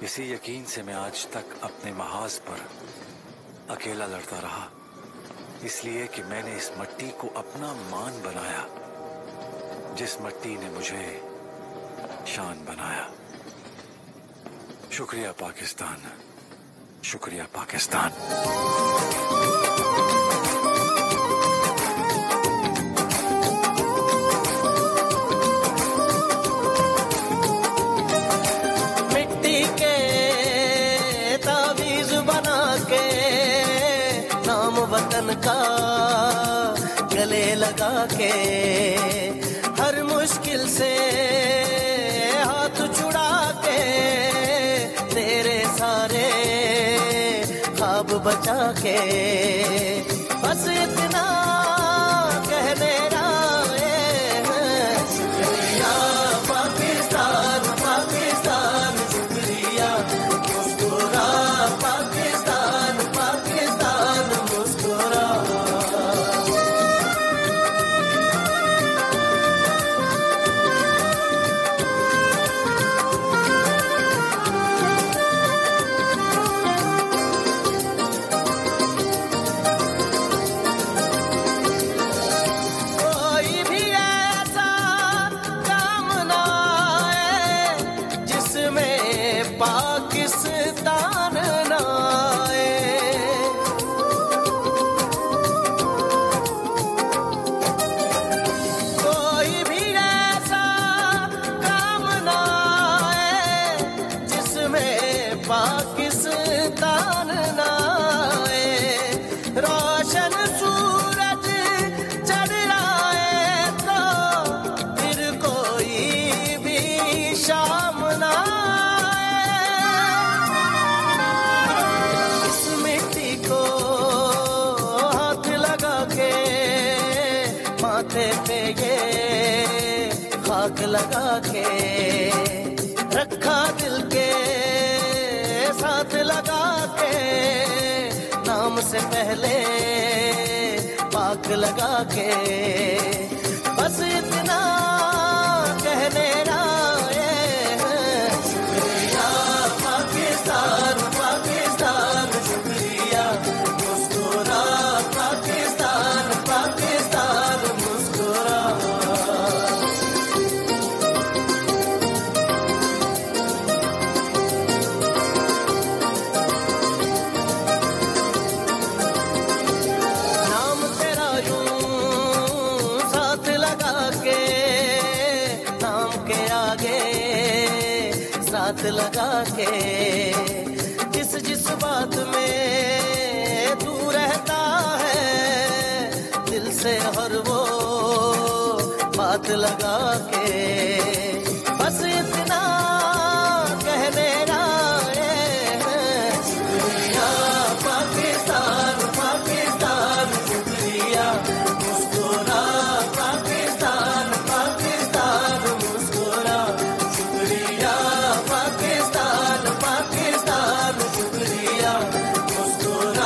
इसी यकीन से मैं आज तक अपने महाज पर अकेला लड़ता रहा, इसलिए कि मैंने इस मिट्टी को अपना मान बनाया, जिस मिट्टी ने मुझे शान बनाया। शुक्रिया पाकिस्तान, शुक्रिया पाकिस्तान। मिट्टी के तावीज बना के नाम वतन का गले लगा के, हर मुश्किल से हाथ छुड़ा के, तेरे सारे ख्वाब बचा के, बस इतना कहने आए हैं। शुक्रिया पाकिस्तान, पाकिस्तान शुक्रिया, मुस्कुरा पाकिस्तान, पाकिस्तान मुस्कुरा। कोई भी ऐसा काम ना आए जिसमें पाकिस्तान ना आए। कोई भी ऐसा काम ना आए जिसमें पाकिस्तान ना आए। रोशन सूरज चढ़ आए तो फिर कोई भी शाम ना आए। इस मिट्टी को हाथ लगा के, माथे पे ये खाक लगा के, रखा दिल के साथ लगा के, नाम से पहले पाक लगा के, बस इतना कहने आए हैं। शुक्रिया पाकिस्तान, पाकिस्तान शुक्रिया, मुस्कुरा पाकिस्तान, पाकिस्तान मुस्कुरा। नाम तेरा यूं साथ लगा के, नाम के आगे साथ लगा के, जिस जिस बात में तू रहता है, दिल से हर वो बात लगा के,